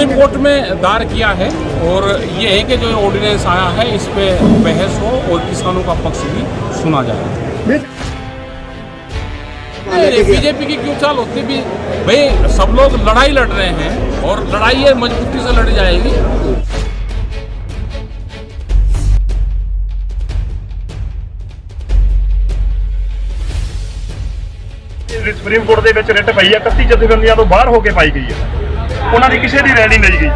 Supreme court में दायर किया है और ये है कि जो ऑर्डिनेंस आया है इस पे बहस हो और किसानों का पक्ष भी सुना जाए। बीजेपी की क्यों चाल होती भी भाई, सब लोग लड़ाई लड़ रहे हैं और लड़ाई ये मजबूती से लड़ी जाएगी। सुप्रीम कोर्ट ਦੇ ਵਿੱਚ ਰਿਟ ਪਈ ਆ 31 ਜਥੇਬੰਦੀਆਂ ਤੋਂ ਬਾਹਰ ਹੋ ਕੇ ਪਾਈ ਗਈ ਹੈ। ਉਹਨਾਂ ਦੀ ਕਿਸੇ ਦੀ ਰੈਲੀ ਨਹੀਂ ਗਈ।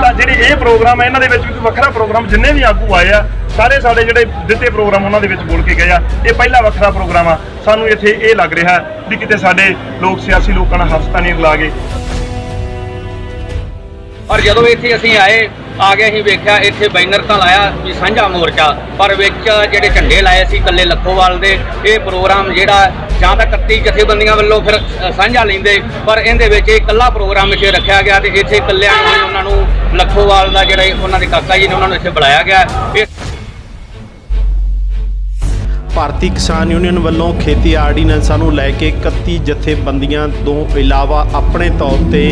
ਤਾਂ ਜਿਹੜੀ ਇਹ ਪ੍ਰੋਗਰਾਮ ਹੈ ਇਹਨਾਂ ਦੇ ਵਿੱਚ ਵੀ ਵੱਖਰਾ ਪ੍ਰੋਗਰਾਮ ਜਿੰਨੇ ਵੀ ਆਗੂ ਆਏ ਆ ਸਾਰੇ ਸਾਡੇ ਜਿਹੜੇ ਦਿੱਤੇ ਪ੍ਰੋਗਰਾਮ ਉਹਨਾਂ ਦੇ ਵਿੱਚ ਬੋਲ ਕੇ ਗਏ ਆ। ਇਹ ਪਹਿਲਾ ਵੱਖਰਾ ਪ੍ਰੋਗਰਾਮ ਆ। ਸਾਨੂੰ ਇੱਥੇ ਇਹ ਲੱਗ ਰਿਹਾ ਵੀ ਕਿਤੇ ਸਾਡੇ ਲੋਕ ਸਿਆਸੀ ਲੋਕਾਂ ਨਾਲ ਹੱਥ ਤਾਂ ਨਹੀਂ ਲਾ ਗਏ। और जो इतने असी आए आ गए अं वेख्या इतने बैनर तो लाया भी साझा मोर्चा पर जोड़े झंडे लाए सी कल्ले लखोवाल दे ये प्रोग्राम जोड़ा जां तां 31 जथेबंदियां वल्लों फिर साझा लेंदे पर इहदे कल्ला प्रोग्राम इत्थे रखा गया तो इत्थे कल्लियां उन्होंने लखोवाल का जोड़ा उन्होंने काका जी ने उन्होंने इत्थे बुलाया गया। ਭਾਰਤੀ ਕਿਸਾਨ ਯੂਨੀਅਨ ਵੱਲੋਂ ਖੇਤੀ ਆਰਡੀਨੈਂਸਾਂ ਨੂੰ ਲੈ ਕੇ 31 ਜਥੇਬੰਦੀਆਂ ਤੋਂ ਇਲਾਵਾ ਆਪਣੇ ਤੌਰ ਤੇ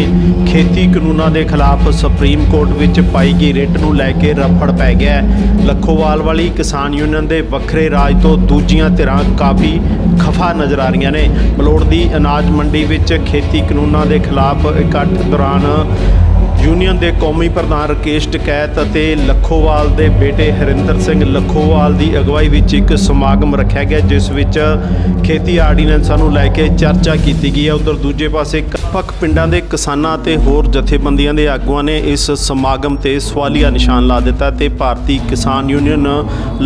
ਖੇਤੀ ਕਾਨੂੰਨਾਂ ਦੇ ਖਿਲਾਫ ਸੁਪਰੀਮ ਕੋਰਟ ਵਿੱਚ ਪਾਈ ਗਈ ਰਿਟ ਨੂੰ ਲੈ ਕੇ ਰਫੜ ਪੈ ਗਿਆ। ਲੱਖੋਵਾਲ ਵਾਲੀ ਕਿਸਾਨ ਯੂਨੀਅਨ ਦੇ ਵੱਖਰੇ ਰਾਜ ਤੋਂ ਦੂਜੀਆਂ ਧਿਰਾਂ ਕਾਫੀ ਖਫਾ ਨਜ਼ਰ ਆ ਰਹੀਆਂ ਨੇ। ਮਲੋੜ ਦੀ ਅਨਾਜ ਮੰਡੀ ਵਿੱਚ ਖੇਤੀ ਕਾਨੂੰਨਾਂ ਦੇ ਖਿਲਾਫ ਇਕੱਠ ਦੌਰਾਨ यूनियन के कौमी प्रधान राकेश टकैत ਅਤੇ ਲੱਖੋਵਾਲ ਦੇ ਬੇਟੇ ਹਰਿੰਦਰ ਸਿੰਘ ਲੱਖੋਵਾਲ ਦੀ ਅਗਵਾਈ ਵਿੱਚ ਇੱਕ ਸਮਾਗਮ ਰੱਖਿਆ ਗਿਆ ਜਿਸ ਵਿੱਚ ਖੇਤੀ ਆਰਡੀਨੈਂਸਾਂ ਨੂੰ ਲੈ ਕੇ ਚਰਚਾ ਕੀਤੀ ਗਈ ਹੈ। ਉਧਰ ਦੂਜੇ ਪਾਸੇ ਵੱਖ ਪਿੰਡਾਂ ਦੇ ਕਿਸਾਨਾਂ ਤੇ ਹੋਰ ਜਥੇਬੰਦੀਆਂ ਦੇ ਆਗੂਆਂ ਨੇ ਇਸ ਸਮਾਗਮ ਤੇ ਸਵਾਲੀਆ ਨਿਸ਼ਾਨ ਲਾ ਦਿੱਤਾ ਤੇ ਭਾਰਤੀ ਕਿਸਾਨ ਯੂਨੀਅਨ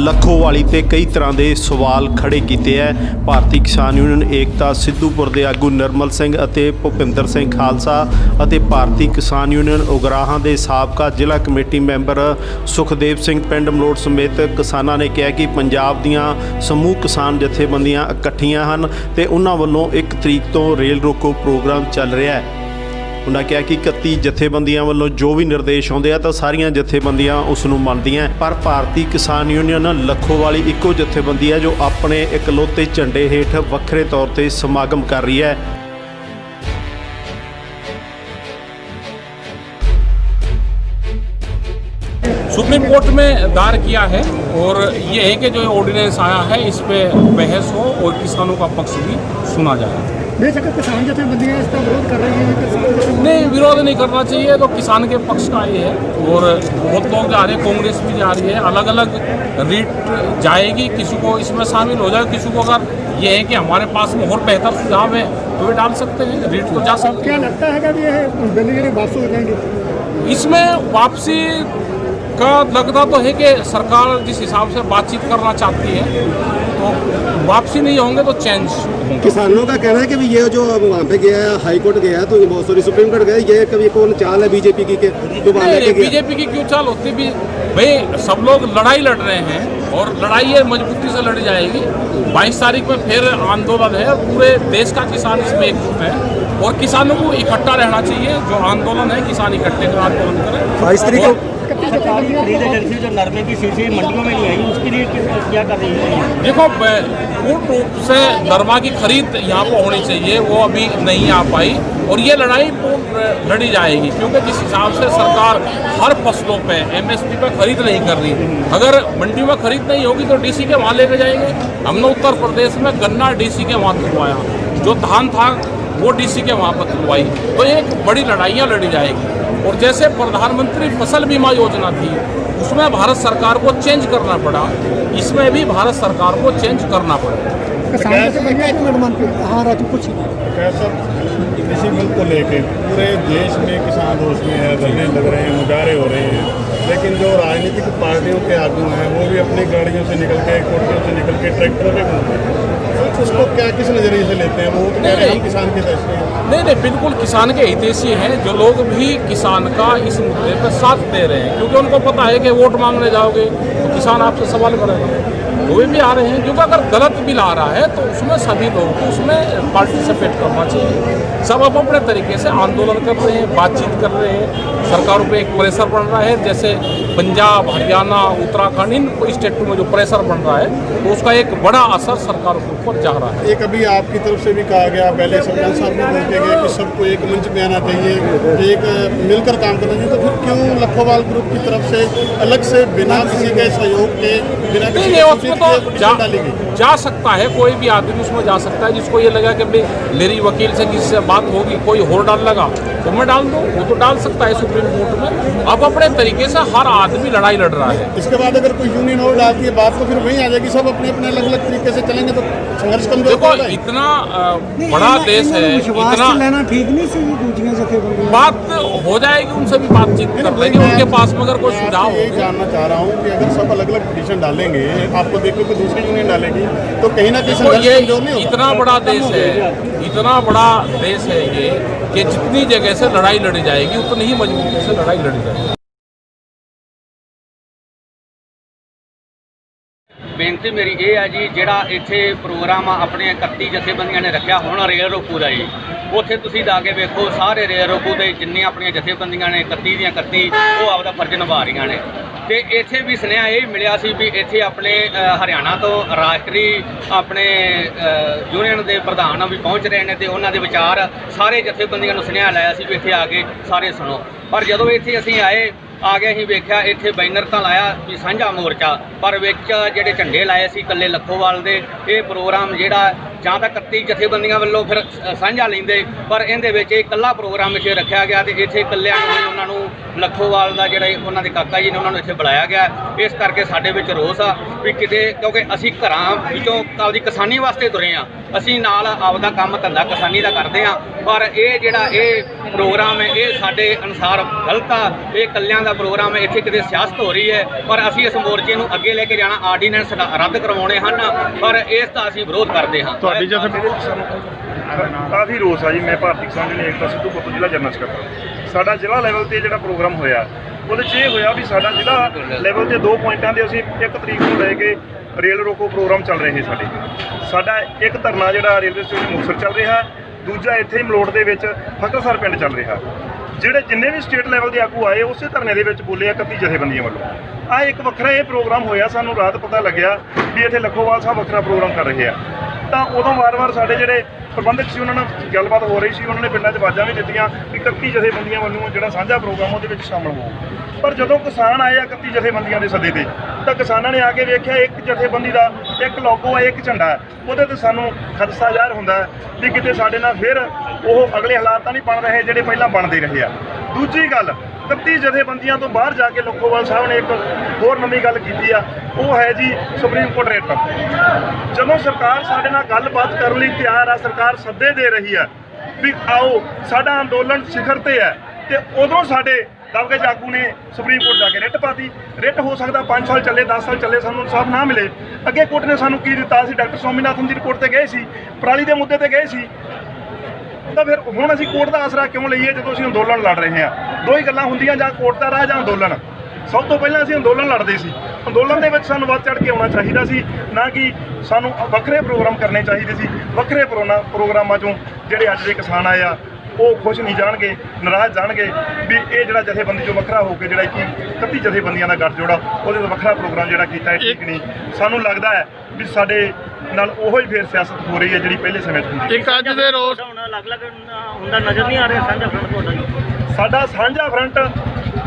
ਲੱਖੋਵਾਲੀ ਤੇ ਕਈ ਤਰ੍ਹਾਂ ਦੇ ਸਵਾਲ ਖੜੇ ਕੀਤੇ ਹੈ। ਭਾਰਤੀ ਕਿਸਾਨ ਯੂਨੀਅਨ ਏਕਤਾ ਸਿੱਧੂਪੁਰ ਦੇ ਆਗੂ ਨਰਮਲ ਸਿੰਘ ਅਤੇ ਭੁਪਿੰਦਰ ਸਿੰਘ ਖਾਲਸਾ ਅਤੇ ਭਾਰਤੀ ਕਿਸਾਨ ਯੂਨੀਅਨ ਉਗਰਾਹਾਂ ਦੇ ਸਾਬਕਾ ਜ਼ਿਲ੍ਹਾ ਕਮੇਟੀ ਮੈਂਬਰ ਸੁਖਦੇਵ ਸਿੰਘ ਪਿੰਡ ਮਲੋੜ ਸਮੇਤ ਕਿਸਾਨਾਂ ਨੇ ਕਿਹਾ ਕਿ ਪੰਜਾਬ ਦੀਆਂ ਸਮੂਹ ਕਿਸਾਨ ਜਥੇਬੰਦੀਆਂ ਇਕੱਠੀਆਂ ਹਨ ਤੇ ਉਹਨਾਂ ਵੱਲੋਂ 1 ਤਰੀਕ ਤੋਂ ਰੇਲ ਰੋਕੋ ਪ੍ਰੋਗਰਾਮ ਚੱਲ ਰਿਹਾ ਹੈ। ਉਹਨਾਂ ਕਿਹਾ ਕਿ 31 ਜਥੇਬੰਦੀਆਂ ਵੱਲੋਂ ਜੋ ਵੀ ਨਿਰਦੇਸ਼ ਆਉਂਦੇ ਆ ਤਾਂ ਸਾਰੀਆਂ ਜਥੇਬੰਦੀਆਂ ਉਸ ਨੂੰ ਮੰਨਦੀਆਂ ਪਰ ਭਾਰਤੀ ਕਿਸਾਨ ਯੂਨੀਅਨ ਲੱਖੋਵਾਲੀ ਇੱਕੋ ਜਥੇਬੰਦੀ ਹੈ ਜੋ ਆਪਣੇ ਇਕਲੌਤੇ ਝੰਡੇ ਹੇਠ ਵੱਖਰੇ ਤੌਰ ਤੇ ਸਮਾਗਮ ਕਰ ਰਹੀ ਹੈ। सुप्रीम कोर्ट में दायर किया है और ये है कि जो ऑर्डिनेंस आया है इस पे बहस हो और किसानों का पक्ष भी सुना जाए। बेशक किसान जथेबंदियां इसका विरोध कर रही हैं। नहीं, विरोध नहीं करना चाहिए, तो किसान के पक्ष का ये है और बहुत लोग जा रहे हैं, कांग्रेस भी जा रही है, अलग अलग रीट जाएगी, किसी को इसमें शामिल हो जाए, किसी को अगर ये है कि हमारे पास में और बेहतर सुझाव है तो वे डाल सकते हैं, रीट तो जा सकते हैं। क्या लगता है कि ये बिल वापस हो जाएंगे? इसमें वापसी का लगता तो है कि सरकार जिस हिसाब से बातचीत करना चाहती है तो वापसी नहीं होंगे तो चेंज होंगे। किसानों का कहना है कि ये जो वहाँ पे गया है हाई कोर्ट गया है तो बहुत सारी सुप्रीम कोर्ट गया ये कभी कौन चाल है बीजेपी की बीजेपी की क्यों चाल होती भी भाई, सब लोग लड़ाई लड़ रहे हैं और लड़ाई ये मजबूती से लड़ी जाएगी। 22 तारीख में फिर आंदोलन है, पूरे देश का किसान इसमें एकजुट है और किसानों को इकट्ठा रहना चाहिए। जो आंदोलन है किसान इकट्ठे कर आंदोलन करें। 22 तारीख को सरकार की खरीद एजेंसी जो नरमे की शीशी मंडियों में नहीं आई उसकी रेट क्या कर रही है? देखो, पूर्ण रूप से नरमा की खरीद यहाँ पर होनी चाहिए, वो अभी नहीं आ पाई और ये लड़ाई पूर्ण लड़ी जाएगी क्योंकि जिस हिसाब से सरकार हर फसलों पे MSP पे खरीद नहीं कर रही, अगर मंडी में खरीद नहीं होगी तो DC के वहाँ लेके जाएंगे। हमने उत्तर प्रदेश में गन्ना DC के वहाँ तुलवाया, जो धान था वो DC के वहाँ पर तुलवाई, तो एक बड़ी लड़ाइयाँ लड़ी जाएगी। और जैसे प्रधानमंत्री फसल बीमा योजना थी उसमें भारत सरकार को चेंज करना पड़ा, इसमें भी भारत सरकार को चेंज करना पड़ा। कृषि बिल को लेके पूरे देश में किसान रोष में है, धरने लग रहे हैं, मुजाहरे हो रहे हैं, लेकिन जो राजनीतिक पार्टियों के आगू हैं वो भी अपनी गाड़ियों से निकल के कोठियों से निकल के ट्रैक्टरों पे घूमते हैं। तो उसको क्या किस नज़रिए से लेते हैं? वो तो कह रहे हैं किसान के हितैषी हैं। नहीं, बिल्कुल किसान के हितैषी हैं। जो लोग भी किसान का इस मुद्दे पर साथ दे रहे हैं क्योंकि उनको पता है कि वोट मांगने जाओगे तो किसान आपसे सवाल करेगा। हुए भी आ रहे हैं, क्योंकि अगर गलत बिल आ रहा है तो उसमें सभी लोगों को उसमें पार्टिसिपेट करना चाहिए। सब अब अपने तरीके से आंदोलन कर रहे हैं, बातचीत कर रहे हैं, सरकारों पे एक प्रेशर बन रहा है, जैसे पंजाब, हरियाणा, उत्तराखंड, इन स्टेटों में जो प्रेशर बन रहा है तो उसका एक बड़ा असर सरकारों के ऊपर जा रहा है। एक अभी आपकी तरफ से भी कहा गया, पहले सरपंच साहब ने बोल के गए कि सबको एक मंच पे आना चाहिए, एक मिलकर काम करना चाहिए, तो फिर क्यों लखोवाल ग्रुप की तरफ से अलग से बिना किसी के सहयोग के, बिना किसी नहीं, उसमें के तो डाली गई? जा सकता है, कोई भी आदमी उसमें जा सकता है, जिसको ये लगा कि भाई मेरी वकील से किससे बात होगी, कोई और डाल लगा तो मैं डाल दूँ, वो तो डाल सकता है सुप्रीम कोर्ट में। अब अपने तरीके से हर आदमी लड़ाई लड़ रहा है। इसके बाद अगर कोई यूनियन और डालती है बात, तो फिर वहीं आ जाएगी, सब अपने अपने अलग अलग तरीके से चलेंगे तो संघर्ष कमजोर देखो, होगा। इतना बड़ा देश है, इतना लेना ठीक नहीं सी दूसरियां जथेबंदियां बात हो जाएगी, उनसे भी बातचीत कर लेंगे, उनके पास में अगर कोई सुझाव यही हो। जानना चाह रहा हूँ कि अगर सब अलग अलग पिटीशन डालेंगे, आपको देखो कि दूसरी यूनियन डालेगी, तो कहीं ना कहीं तो संघर्ष ये कमजोर नहीं होगा। इतना बड़ा देश है, इतना बड़ा देश है ये, कि जितनी जगह से लड़ाई लड़ी जाएगी उतनी ही मजबूती से लड़ाई लड़ी जाएगी। ਬੇਨਤੀ ਮੇਰੀ ਇਹ ਹੈ ਜੀ, ਜਿਹੜਾ ਇੱਥੇ ਪ੍ਰੋਗਰਾਮ ਆਪਣੇ 31 ਜਥੇਬੰਦੀਆਂ ਨੇ ਰੱਖਿਆ ਹੁਣ ਰੇਲ ਰੋਕੂ ਦਾ ਜੀ, ਉੱਥੇ ਤੁਸੀਂ ਜਾ ਕੇ ਵੇਖੋ ਸਾਰੇ ਰੇਲ ਰੋਕੂ ਦੇ ਜਿੰਨੀਆਂ ਆਪਣੀਆਂ ਜਥੇਬੰਦੀਆਂ ਨੇ 31 ਦੀਆਂ 31 ਉਹ ਆਪਦਾ ਫਰਜ਼ ਨਿਭਾ ਰਹੀਆਂ ਨੇ। ਤੇ ਇੱਥੇ ਵੀ ਸੁਨੇਹਾ ਇਹ ਮਿਲਿਆ ਸੀ ਵੀ ਇੱਥੇ ਆਪਣੇ ਹਰਿਆਣਾ ਤੋਂ ਰਾਸ਼ਟਰੀ ਆਪਣੇ ਯੂਨੀਅਨ ਦੇ ਪ੍ਰਧਾਨ ਵੀ ਪਹੁੰਚ ਰਹੇ ਨੇ ਤੇ ਉਹਨਾਂ ਦੇ ਵਿਚਾਰ ਸਾਰੇ ਜਥੇਬੰਦੀਆਂ ਨੂੰ ਸੁਨੇਹਾ ਲਾਇਆ ਸੀ ਵੀ ਇੱਥੇ ਆ ਕੇ ਸਾਰੇ ਸੁਣੋ। ਪਰ ਜਦੋਂ ਇੱਥੇ ਅਸੀਂ ਆ ਕੇ ਅਸੀਂ ਵੇਖਿਆ ਇੱਥੇ ਬੈਨਰ ਤਾਂ ਲਾਇਆ ਵੀ ਸਾਂਝਾ ਮੋਰਚਾ, ਪਰ ਵਿੱਚ ਜਿਹੜੇ ਝੰਡੇ ਲਾਏ ਸੀ ਇਕੱਲੇ ਲੱਖੋਵਾਲ ਦੇ। ਇਹ ਪ੍ਰੋਗਰਾਮ ਜਿਹੜਾ ਜਾਂ ਤਾਂ 31 ਜਥੇਬੰਦੀਆਂ ਵੱਲੋਂ ਫਿਰ ਸਾਂਝਾ ਲੈਂਦੇ, ਪਰ ਇਹਦੇ ਵਿੱਚ ਇਹ ਇਕੱਲਾ ਪ੍ਰੋਗਰਾਮ ਇੱਥੇ ਰੱਖਿਆ ਗਿਆ ਤੇ ਇੱਥੇ ਇਕੱਲਿਆਂ ਨੂੰ ਹੀ ਉਹਨਾਂ ਨੂੰ ਲੱਖੋਵਾਲ ਦਾ ਜਿਹੜਾ ਉਹਨਾਂ ਦੇ ਕਾਕਾ ਜੀ ਨੇ ਉਹਨਾਂ ਨੂੰ ਇੱਥੇ ਬੁਲਾਇਆ ਗਿਆ। ਇਸ ਕਰਕੇ ਸਾਡੇ ਵਿੱਚ ਰੋਸ ਆ ਵੀ ਕਿਤੇ, ਕਿਉਂਕਿ ਅਸੀਂ ਘਰਾਂ ਵਿੱਚੋਂ ਆਪਦੀ ਕਿਸਾਨੀ ਵਾਸਤੇ ਤੁਰੇ ਆ, ਅਸੀਂ ਨਾਲ ਆਪਦਾ ਕੰਮ ਧੰਦਾ ਕਿਸਾਨੀ ਦਾ ਕਰਦੇ ਆ, ਪਰ ਇਹ ਜਿਹੜਾ ਇਹ ਪ੍ਰੋਗਰਾਮ ਹੈ ਇਹ ਸਾਡੇ ਅਨੁਸਾਰ ਗਲਤ ਆ। ਇਹ ਇਕੱਲਿਆਂ ਦਾ ਪ੍ਰੋਗਰਾਮ ਹੈ, ਇੱਥੇ ਕਿਤੇ ਸਿਆਸਤ ਹੋ ਰਹੀ ਹੈ, ਪਰ ਅਸੀਂ ਇਸ ਮੋਰਚੇ ਨੂੰ ਅੱਗੇ ਲੈ ਕੇ ਜਾਣਾ, ਆਰਡੀਨੈਂਸ ਰੱਦ ਕਰਵਾਉਣੇ ਹਨ, ਪਰ ਇਸ ਦਾ ਅਸੀਂ ਵਿਰੋਧ ਕਰਦੇ ਹਾਂ। ਤੁਹਾਡੀ ਕਾਫੀ ਰੋਸ ਆ ਜੀ। ਮੈਂ ਭਾਰਤੀ ਕਿਸਾਨ ਯੂਨੀਅਨ ਏਕਤਾ ਸਿੱਧੂਪੁਰ ਜ਼ਿਲ੍ਹਾ ਜਨਰਲ ਸਕੱਤਰ। ਸਾਡਾ ਜ਼ਿਲ੍ਹਾ ਲੈਵਲ ਤੇ ਜਿਹੜਾ ਪ੍ਰੋਗਰਾਮ ਹੋਇਆ ਉਹਦੇ 'ਚ ਇਹ ਹੋਇਆ ਵੀ ਸਾਡਾ ਜ਼ਿਲ੍ਹਾ ਲੈਵਲ ਤੇ 2 ਪੁਆਇੰਟਾਂ ਦੇ ਅਸੀਂ 1 ਤਰੀਕ ਨੂੰ ਲੈ ਕੇ ਰੇਲ ਰੋਕੋ ਪ੍ਰੋਗਰਾਮ ਚੱਲ ਰਹੇ ਸਾਡਾ ਇੱਕ ਧਰਨਾ ਜਿਹੜਾ ਰੇਲਵੇ ਸਟੇਸ਼ਨ ਮੁਕਤਸਰ ਚੱਲ ਰਿਹਾ, ਦੂਜਾ ਇੱਥੇ ਹੀ ਮਲੋਟ ਦੇ ਵਿੱਚ ਫਕਰਸਰ ਪਿੰਡ ਚੱਲ ਰਿਹਾ। ਜਿਹੜੇ ਜਿੰਨੇ ਵੀ ਸਟੇਟ ਲੈਵਲ ਦੇ ਆਗੂ ਆਏ ਉਸੇ ਧਰਨੇ ਦੇ ਵਿੱਚ ਬੋਲੇ ਆ 31 ਜਥੇਬੰਦੀਆਂ ਵੱਲੋਂ। ਇਹ ਇੱਕ ਵੱਖਰਾ ਇਹ ਪ੍ਰੋਗਰਾਮ ਹੋਇਆ, ਸਾਨੂੰ ਰਾਤ ਪਤਾ ਲੱਗਿਆ ਵੀ ਇੱਥੇ ਲੱਖੋਵਾਲ ਸਾਹਿਬ ਵੱਖਰਾ ਪ੍ਰੋਗਰਾਮ ਕਰ ਰਹੇ ਆ, ਤਾਂ ਉਦੋਂ ਵਾਰ-ਵਾਰ ਸਾਡੇ ਜਿਹੜੇ ਪ੍ਰਬੰਧਕ ਸੀ ਉਹਨਾਂ ਨਾਲ ਗੱਲਬਾਤ ਹੋ ਰਹੀ ਸੀ, ਉਹਨਾਂ ਨੇ ਪਿੰਡਾਂ 'ਚ ਆਵਾਜ਼ਾਂ ਵੀ ਦਿੱਤੀਆਂ ਕਿ 31 ਜਥੇਬੰਦੀਆਂ ਵੱਲੋਂ ਜਿਹੜਾ ਸਾਂਝਾ ਪ੍ਰੋਗਰਾਮ ਉਹਦੇ ਵਿੱਚ ਸ਼ਾਮਲ ਹੋਊ। ਪਰ ਜਦੋਂ ਕਿਸਾਨ ਆਏ ਆ 31 ਜਥੇਬੰਦੀਆਂ ਦੇ ਸੱਦੇ ਤੇ, ਤਾਂ ਕਿਸਾਨਾਂ ਨੇ ਆ ਕੇ ਵੇਖਿਆ ਇੱਕ ਜਥੇਬੰਦੀ ਦਾ ਇੱਕ ਲੋਗੋ ਹੈ, ਇੱਕ ਝੰਡਾ ਹੈ, ਉਹਦੇ ਤੇ ਸਾਨੂੰ ਖਦਸ਼ਾ ਜ਼ਾਹਰ ਹੁੰਦਾ ਵੀ ਕਿਤੇ ਸਾਡੇ ਨਾਲ ਫਿਰ ਉਹ ਅਗਲੇ ਹਾਲਾਤ ਤਾਂ ਨਹੀਂ ਬਣ ਰਹੇ ਜਿਹੜੇ ਪਹਿਲਾਂ ਬਣਦੇ ਰਹੇ ਆ। ਦੂਜੀ ਗੱਲ, 31 ਜਥੇਬੰਦੀਆਂ ਤੋਂ ਬਾਹਰ ਜਾ ਕੇ ਲੱਖੋਵਾਲ ਸਾਹਿਬ ਨੇ ਇੱਕ ਹੋਰ ਨਵੀਂ ਗੱਲ ਕੀਤੀ ਆ, ਉਹ ਹੈ ਜੀ ਸੁਪਰੀਮ ਕੋਰਟ ਰਿਟ। ਜਦੋਂ ਸਰਕਾਰ ਸਾਡੇ ਨਾਲ ਗੱਲਬਾਤ ਕਰਨ ਲਈ ਤਿਆਰ ਆ, ਸਰਕਾਰ ਸੱਦੇ ਦੇ ਰਹੀ ਆ ਵੀ ਆਓ ਸਾਡਾ ਅੰਦੋਲਨ ਸਿਖਰ ਤੇ ਹੈ, ਤੇ ਉਦੋਂ ਸਾਡੇ ਦਬਕੇ ਆਗੂ ਨੇ ਸੁਪਰੀਮ ਕੋਰਟ ਜਾ ਕੇ ਰਿਟ ਪਾਤੀ। ਰਿਟ ਹੋ ਸਕਦਾ 5 ਸਾਲ ਚੱਲੇ, 10 ਸਾਲ ਚੱਲੇ, ਸਾਨੂੰ ਇਨਸਾਫ ਨਾ ਮਿਲੇ। ਅੱਗੇ ਕੋਰਟ ਨੇ ਸਾਨੂੰ ਕੀ ਦਿੱਤਾ ਸੀ? ਡਾਕਟਰ ਸਵਾਮੀਨਾਥਨ ਦੀ ਰਿਪੋਰਟ ਤੇ ਗਏ ਸੀ, ਪਰਾਲੀ ਦੇ ਮੁੱਦੇ ਤੇ ਗਏ ਸੀ, ਤਾਂ ਫਿਰ ਹੁਣ ਅਸੀਂ ਕੋਰਟ ਦਾ ਆਸਰਾ ਕਿਉਂ ਲਈਏ ਜਦੋਂ ਅਸੀਂ ਅੰਦੋਲਨ ਲੜ ਰਹੇ ਹਾਂ? ਦੋ ਹੀ ਗੱਲਾਂ ਹੁੰਦੀਆਂ, ਜਾਂ ਕੋਰਟ ਦਾ ਰਾਹ ਜਾਂ ਅੰਦੋਲਨ। ਸਭ ਤੋਂ ਪਹਿਲਾਂ ਅਸੀਂ ਅੰਦੋਲਨ ਲੜਦੇ ਸੀ, ਅੰਦੋਲਨ ਦੇ ਵਿੱਚ ਸਾਨੂੰ ਵੱਧ ਚੜ੍ਹ ਕੇ ਆਉਣਾ ਚਾਹੀਦਾ ਸੀ, ਨਾ ਕਿ ਸਾਨੂੰ ਵੱਖਰੇ ਪ੍ਰੋਗਰਾਮ ਕਰਨੇ ਚਾਹੀਦੇ ਸੀ। ਵੱਖਰੇ ਪ੍ਰੋਗਰਾਮਾਂ 'ਚੋਂ ਜਿਹੜੇ ਅੱਜ ਦੇ ਕਿਸਾਨ ਆਏ ਆ ਉਹ ਖੁਸ਼ ਨਹੀਂ ਜਾਣਗੇ, ਨਾਰਾਜ਼ ਜਾਣਗੇ ਵੀ ਇਹ ਜਿਹੜਾ ਜਥੇਬੰਦੀ 'ਚੋਂ ਵੱਖਰਾ ਹੋ ਕੇ ਜਿਹੜਾ 31 ਜਥੇਬੰਦੀਆਂ ਦਾ ਗੱਠਜੋੜਾ ਉਹਦੇ ਤੋਂ ਵੱਖਰਾ ਪ੍ਰੋਗਰਾਮ ਜਿਹੜਾ ਕੀਤਾ ਹੈ ਠੀਕ ਨਹੀਂ। ਸਾਨੂੰ ਲੱਗਦਾ ਹੈ ਵੀ ਸਾਡੇ ਨਾਲ ਉਹੋ ਹੀ ਫੇਰ ਸਿਆਸਤ ਹੋ ਰਹੀ ਹੈ ਜਿਹੜੀ ਪਹਿਲੇ ਸਮੇਂ 'ਚ ਹੁੰਦੀ। ਇੱਕ ਅੱਜ ਦੇ ਰੋਸ ਅਲੱਗ-ਅਲੱਗ ਹੁੰਦਾ ਨਜ਼ਰ ਨਹੀਂ ਆ ਰਿਹਾ ਸਾਂਝਾ ਫਰੰਟ ਤੁਹਾਡਾ? ਸਾਡਾ ਸਾਂਝਾ ਫਰੰਟ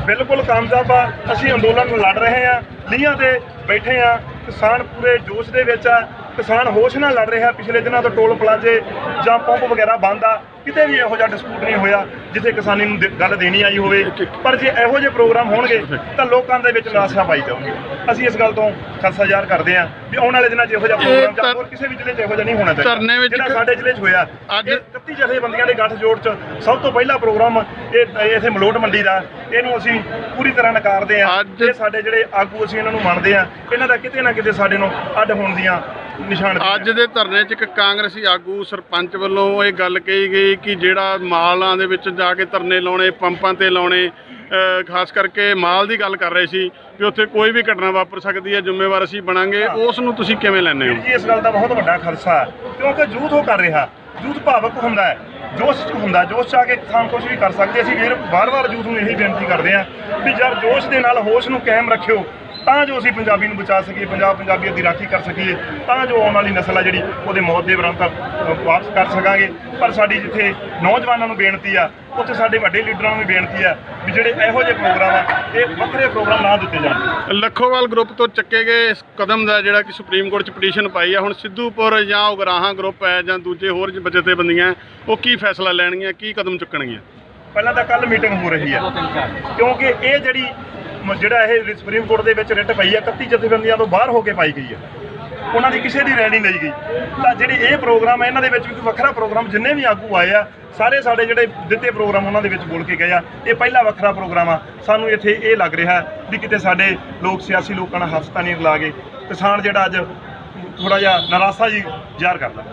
ਬਿਲਕੁਲ ਕਾਮਯਾਬ ਆ। ਅਸੀਂ ਅੰਦੋਲਨ ਲੜ ਰਹੇ ਹਾਂ, ਲੀਹਾਂ ਤੇ ਬੈਠੇ ਆ, ਕਿਸਾਨ ਪੂਰੇ ਜੋਸ਼ ਦੇ ਵਿੱਚ ਆ, ਕਿਸਾਨ ਹੋਸ਼ ਨਾਲ ਲੜ ਰਿਹਾ। ਪਿਛਲੇ ਦਿਨਾਂ ਤੋਂ ਟੋਲ ਪਲਾਜ਼ੇ ਜਾਂ ਪੰਪ ਵਗੈਰਾ ਬੰਦ ਆ, ਕਿਤੇ ਵੀ ਇਹੋ ਜਿਹਾ ਡਿਸਪਿਊਟ ਨਹੀਂ ਹੋਇਆ ਜਿੱਥੇ ਕਿਸਾਨੀ ਨੂੰ ਗੱਲ ਦੇਣੀ ਆਈ ਹੋਵੇ। ਪਰ ਜੇ ਇਹੋ ਜਿਹੇ ਪ੍ਰੋਗਰਾਮ ਹੋਣਗੇ ਤਾਂ ਲੋਕਾਂ ਦੇ ਵਿੱਚ ਨਿਰਾਸ਼ਾ ਪਾਈ ਜਾਊਗੀ। ਅਸੀਂ ਇਸ ਗੱਲ ਤੋਂ ਖਦਸ਼ਾ ਜ਼ਾਹਰ ਕਰਦੇ ਹਾਂ ਵੀ ਆਉਣ ਵਾਲੇ ਦਿਨਾਂ 'ਚ ਇਹੋ ਜਿਹਾ ਪ੍ਰੋਗਰਾਮ ਜਾਂ ਹੋਰ ਕਿਸੇ ਵੀ ਜ਼ਿਲ੍ਹੇ 'ਚ ਇਹੋ ਜਿਹਾ ਨਹੀਂ ਹੋਣਾ ਚਾਹੀਦਾ ਜਿਹੜਾ ਸਾਡੇ ਜ਼ਿਲ੍ਹੇ 'ਚ ਹੋਇਆ। ਅੱਜ 31 ਜਥੇਬੰਦੀਆਂ ਦੇ ਗੱਠਜੋੜ 'ਚ ਸਭ ਤੋਂ ਪਹਿਲਾ ਪ੍ਰੋਗਰਾਮ ਇਹ ਇੱਥੇ ਮਲੋਟ ਮੰਡੀ ਦਾ, ਇਹਨੂੰ ਅਸੀਂ ਪੂਰੀ ਤਰ੍ਹਾਂ ਨਕਾਰਦੇ ਹਾਂ। ਇਹ ਸਾਡੇ ਜਿਹੜੇ ਆਗੂ ਅਸੀਂ ਇਹਨਾਂ ਨੂੰ ਮੰਨਦੇ ਹਾਂ, ਇਹਨਾਂ ਦਾ ਕਿਤੇ ਨਾ ਕਿਤੇ ਸਾਡੇ ਨੂੰ ਅੱਡ ਹੋਣ ਦੀਆਂ ਨਿਸ਼ਾਨ। ਅੱਜ ਦੇ ਧਰਨੇ 'ਚ ਇੱਕ ਕਾਂਗਰਸੀ ਆਗੂ ਸਰਪੰਚ ਵੱਲੋਂ ਇਹ ਗੱਲ ਕਹੀ ਗਈ ਕਿ ਜਿਹੜਾ ਮਾਲਾਂ ਦੇ ਵਿੱਚ ਜਾ ਕੇ ਧਰਨੇ ਲਾਉਣੇ, ਪੰਪਾਂ ਤੇ ਲਾਉਣੇ, ਖਾਸ ਕਰਕੇ ਮਾਲ ਦੀ ਗੱਲ ਕਰ ਰਹੇ ਸੀ ਵੀ ਉੱਥੇ ਕੋਈ ਵੀ ਘਟਨਾ ਵਾਪਰ ਸਕਦੀ ਹੈ, ਜ਼ਿੰਮੇਵਾਰ ਅਸੀਂ ਬਣਾਂਗੇ, ਉਸ ਨੂੰ ਤੁਸੀਂ ਕਿਵੇਂ ਲੈਂਦੇ ਹੋ? ਜੀ ਇਸ ਗੱਲ ਦਾ ਬਹੁਤ ਵੱਡਾ ਖਦਸ਼ਾ ਹੈ, ਕਿਉਂਕਿ ਯੂਥ ਉਹ ਕਰ ਰਿਹਾ, ਯੂਥ ਭਾਵਕ ਹੁੰਦਾ ਹੈ, ਜੋਸ਼ 'ਚ ਹੁੰਦਾ, ਜੋਸ਼ 'ਚ ਆ ਕੇ ਕਿਸਾਨ ਕੁਛ ਵੀ ਕਰ ਸਕਦੇ। ਅਸੀਂ ਫਿਰ ਵਾਰ-ਵਾਰ ਯੂਥ ਨੂੰ ਇਹੀ ਬੇਨਤੀ ਕਰਦੇ ਹਾਂ ਵੀ ਯਾਰ ਜੋਸ਼ ਦੇ ਨਾਲ ਹੋਸ਼ ਨੂੰ ਕਾਇਮ ਰੱਖਿਓ, ਤਾਂ ਜੋ ਅਸੀਂ ਪੰਜਾਬੀ ਨੂੰ ਬਚਾ ਸਕੀਏ, ਪੰਜਾਬੀਅਤ ਦੀ ਰਾਖੀ ਕਰ ਸਕੀਏ, ਤਾਂ ਜੋ ਆਉਣ ਵਾਲੀ ਨਸਲ ਆ ਜਿਹੜੀ ਉਹਦੇ ਮੌਤ ਦੇ ਵਿਰੁੱਧ ਵਾਪਸ ਕਰ ਸਕਾਂਗੇ। ਪਰ ਸਾਡੀ ਜਿੱਥੇ ਨੌਜਵਾਨਾਂ ਨੂੰ ਬੇਨਤੀ ਆ, ਉੱਥੇ ਸਾਡੇ ਵੱਡੇ ਲੀਡਰਾਂ ਨੂੰ ਵੀ ਬੇਨਤੀ ਆ ਵੀ ਜਿਹੜੇ ਇਹੋ ਜਿਹੇ ਪ੍ਰੋਗਰਾਮ ਆ, ਇਹ ਵੱਖਰੇ ਪ੍ਰੋਗਰਾਮ ਨਾ ਦਿੱਤੇ ਜਾਣ। ਲੱਖੋਵਾਲ ਗਰੁੱਪ ਤੋਂ ਚੱਕੇ ਗਏ ਇਸ ਕਦਮ ਦਾ ਜਿਹੜਾ ਕਿ ਸੁਪਰੀਮ ਕੋਰਟ 'ਚ ਪਟੀਸ਼ਨ ਪਾਈ ਆ, ਹੁਣ ਸਿੱਧੂਪੁਰ ਜਾਂ ਉਗਰਾਹਾਂ ਗਰੁੱਪ ਹੈ ਜਾਂ ਦੂਜੇ ਹੋਰ ਜਥੇਬੰਦੀਆਂ, ਉਹ ਕੀ ਫੈਸਲਾ ਲੈਣਗੀਆਂ, ਕੀ ਕਦਮ ਚੁੱਕਣਗੀਆਂ? ਪਹਿਲਾਂ ਤਾਂ ਕੱਲ ਮੀਟਿੰਗ ਹੋ ਰਹੀ ਆ, ਕਿਉਂਕਿ ਇਹ ਜਿਹੜਾ ਇਹ ਸੁਪਰੀਮ ਕੋਰਟ ਦੇ ਵਿੱਚ ਰਿਟ ਪਈ ਆ 31 ਜਥੇਬੰਦੀਆਂ ਤੋਂ ਬਾਹਰ ਹੋ ਕੇ ਪਾਈ ਗਈ ਆ, ਉਹਨਾਂ ਦੀ ਕਿਸੇ ਦੀ ਰਾਏ ਨਹੀਂ ਲਈ ਗਈ। ਤਾਂ ਜਿਹੜੇ ਇਹ ਪ੍ਰੋਗਰਾਮ ਹੈ ਇਹਨਾਂ ਦੇ ਵਿੱਚ ਵੀ ਕੋਈ ਵੱਖਰਾ ਪ੍ਰੋਗਰਾਮ, ਜਿੰਨੇ ਵੀ ਆਗੂ ਆਏ ਆ ਸਾਰੇ ਸਾਡੇ ਜਿਹੜੇ ਦਿੱਤੇ ਪ੍ਰੋਗਰਾਮ ਉਹਨਾਂ ਦੇ ਵਿੱਚ ਬੋਲ ਕੇ ਗਏ ਆ, ਇਹ ਪਹਿਲਾ ਵੱਖਰਾ ਪ੍ਰੋਗਰਾਮ ਆ। ਸਾਨੂੰ ਇੱਥੇ ਇਹ ਲੱਗ ਰਿਹਾ ਵੀ ਕਿਤੇ ਸਾਡੇ ਲੋਕ ਸਿਆਸੀ ਲੋਕਾਂ ਨਾਲ ਹੱਥ ਤਾਂ ਨਹੀਂ ਲਾ ਗਏ, ਕਿਸਾਨ ਜਿਹੜਾ ਅੱਜ ਥੋੜਾ ਜਿਹਾ ਨਿਰਾਸ਼ਾ ਜੀ ਜ਼ਾਹਰ ਕਰਦਾ।